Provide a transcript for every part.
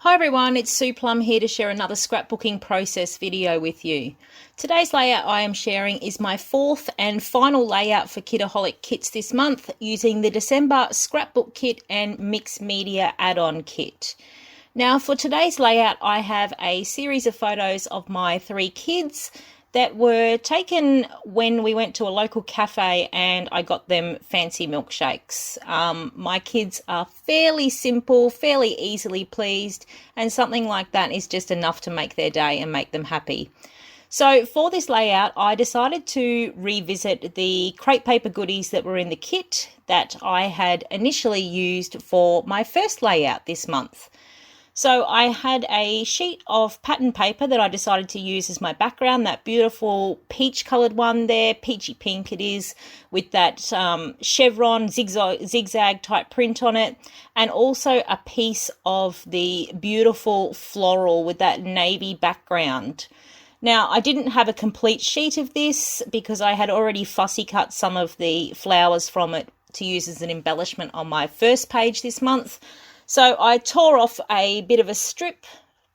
Hi everyone, it's Sue Plum here to share another scrapbooking process video with you. Today's layout I am sharing is my fourth and final layout for Kitaholic Kits this month using the December scrapbook kit and mixed media add-on kit. Now for today's layout I have a series of photos of my three kids that were taken when we went to a local cafe and I got them fancy milkshakes. My kids are fairly simple, fairly easily pleased, and something like that is just enough to make their day and make them happy. So for this layout, I decided to revisit the crepe paper goodies that were in the kit that I had initially used for my first layout this month. So I had a sheet of pattern paper that I decided to use as my background, that beautiful peach coloured one there, peachy pink it is, with that chevron zigzag type print on it, and also a piece of the beautiful floral with that navy background. Now, I didn't have a complete sheet of this because I had already fussy cut some of the flowers from it to use as an embellishment on my first page this month. So I tore off a bit of a strip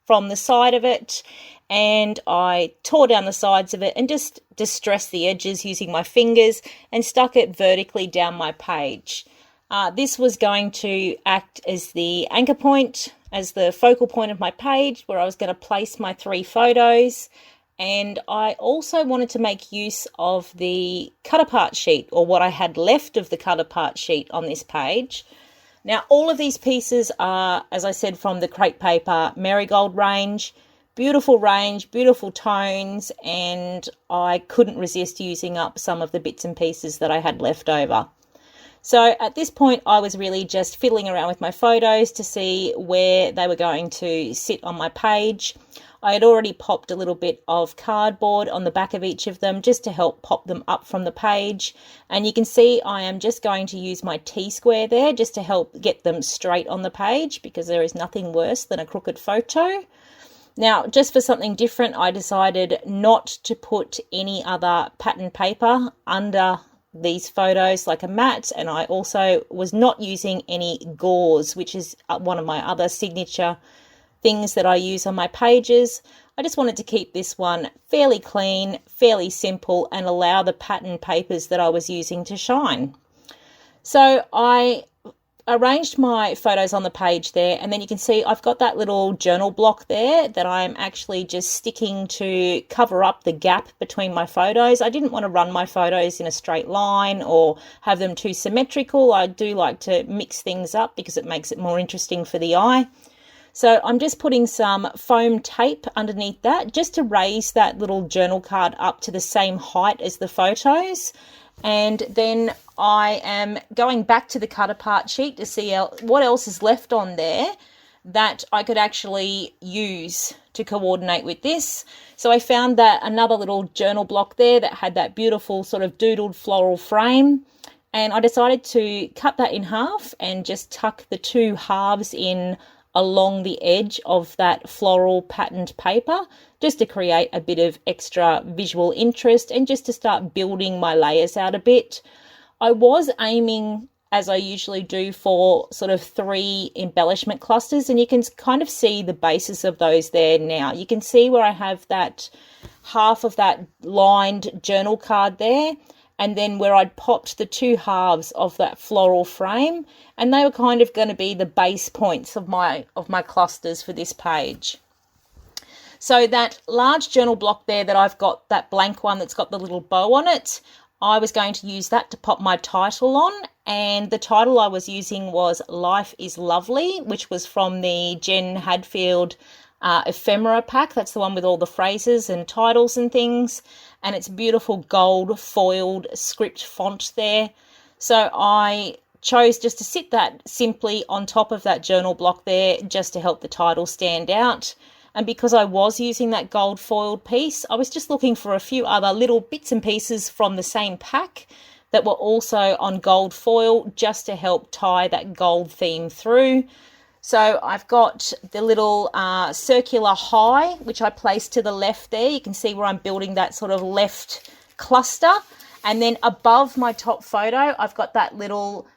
from the side of it and I tore down the sides of it and just distressed the edges using my fingers and stuck it vertically down my page. This was going to act as the anchor point, as the focal point of my page where I was going to place my three photos. And I also wanted to make use of the cut apart sheet, or what I had left of the cut apart sheet on this page. Now, all of these pieces are, as I said, from the crepe paper marigold range, beautiful tones, and I couldn't resist using up some of the bits and pieces that I had left over. So at this point, I was really just fiddling around with my photos to see where they were going to sit on my page. I had already popped a little bit of cardboard on the back of each of them just to help pop them up from the page. And you can see I am just going to use my T-square there just to help get them straight on the page, because there is nothing worse than a crooked photo. Now, just for something different, I decided not to put any other pattern paper under these photos like a mat, and I also was not using any gauze, which is one of my other signature things that I use on my pages. I just wanted to keep this one fairly clean, fairly simple, and allow the pattern papers that I was using to shine. So I arranged my photos on the page there, and then you can see I've got that little journal block there that I'm actually just sticking to cover up the gap between my photos. I didn't want to run my photos in a straight line or have them too symmetrical. I do like to mix things up because it makes it more interesting for the eye. So I'm just putting some foam tape underneath that just to raise that little journal card up to the same height as the photos. And then I am going back to the cut apart sheet to see what else is left on there that I could actually use to coordinate with this. So I found that another little journal block there that had that beautiful sort of doodled floral frame. And I decided to cut that in half and just tuck the two halves in along the edge of that floral patterned paper, just to create a bit of extra visual interest and just to start building my layers out a bit. I was aiming, as I usually do, for sort of 3 embellishment clusters, and you can kind of see the basis of those there now. You can see where I have that half of that lined journal card there, and then where I'd popped the two halves of that floral frame, and they were kind of going to be the base points of my clusters for this page. So that large journal block there that I've got, that blank one that's got the little bow on it, I was going to use that to pop my title on, and the title I was using was Life is Lovely, which was from the Jen Hadfield ephemera pack. That's the one with all the phrases and titles and things, and it's beautiful gold foiled script font there. So I chose just to sit that simply on top of that journal block there just to help the title stand out. And because I was using that gold foiled piece, I was just looking for a few other little bits and pieces from the same pack that were also on gold foil just to help tie that gold theme through. So I've got the little circular high, which I placed to the left there. You can see where I'm building that sort of left cluster. And then above my top photo, I've got that little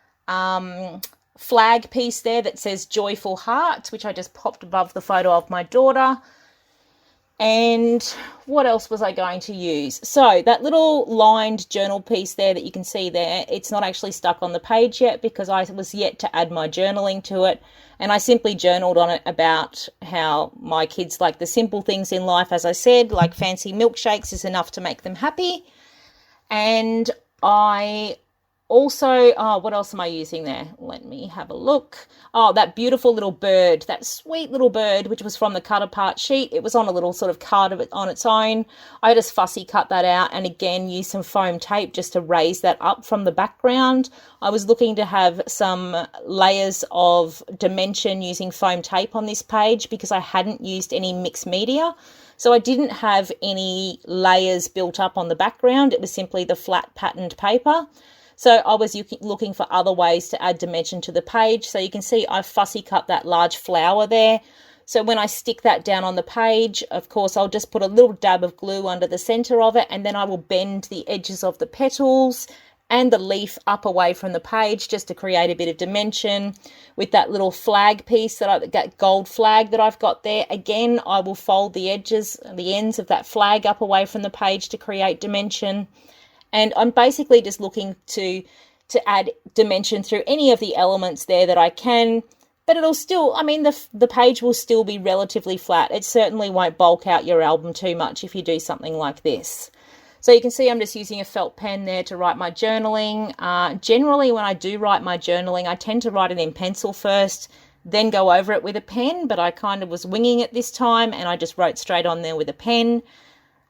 flag piece there that says Joyful Heart, which I just popped above the photo of my daughter. And what else was I going to use? So that little lined journal piece there that you can see there, it's not actually stuck on the page yet because I was yet to add my journaling to it. And I simply journaled on it about how my kids like the simple things in life, as I said, like fancy milkshakes is enough to make them happy. And I also, what else am I using there? Let me have a look. Oh, that beautiful little bird, that sweet little bird, which was from the cut apart sheet. It was on a little sort of card of it on its own. I just fussy cut that out and again use some foam tape just to raise that up from the background. I was looking to have some layers of dimension using foam tape on this page because I hadn't used any mixed media. So I didn't have any layers built up on the background. It was simply the flat patterned paper. So I was looking for other ways to add dimension to the page. So you can see I fussy cut that large flower there. So when I stick that down on the page, of course, I'll just put a little dab of glue under the center of it, and then I will bend the edges of the petals and the leaf up away from the page just to create a bit of dimension. With that little flag piece, that gold flag that I've got there, again, I will fold the edges, the ends of that flag up away from the page to create dimension. And I'm basically just looking to add dimension through any of the elements there that I can, but it'll still, I mean, the page will still be relatively flat. It certainly won't bulk out your album too much if you do something like this. So you can see I'm just using a felt pen there to write my journaling. Generally, when I do write my journaling, I tend to write it in pencil first, then go over it with a pen, but I kind of was winging it this time and I just wrote straight on there with a pen.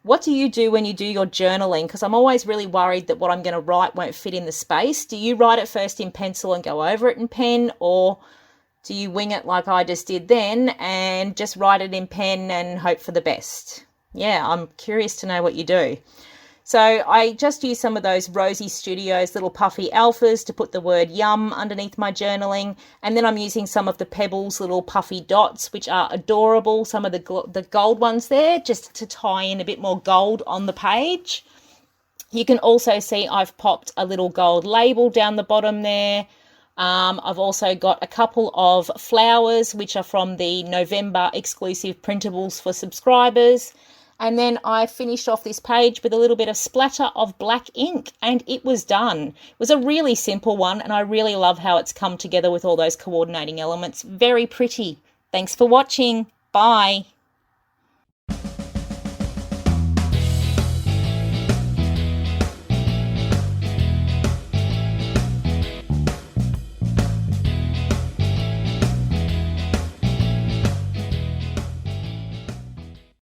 What do you do when you do your journaling? Because I'm always really worried that what I'm going to write won't fit in the space. Do you write it first in pencil and go over it in pen, or do you wing it like I just did then and just write it in pen and hope for the best? Yeah, I'm curious to know what you do. So I just use some of those Rosie Studios little puffy alphas to put the word yum underneath my journaling. And then I'm using some of the Pebbles little puffy dots, which are adorable. Some of the gold ones there, just to tie in a bit more gold on the page. You can also see I've popped a little gold label down the bottom there. I've also got a couple of flowers, which are from the November exclusive printables for subscribers. And then I finished off this page with a little bit of splatter of black ink, and it was done. It was a really simple one, and I really love how it's come together with all those coordinating elements. Very pretty. Thanks for watching. Bye.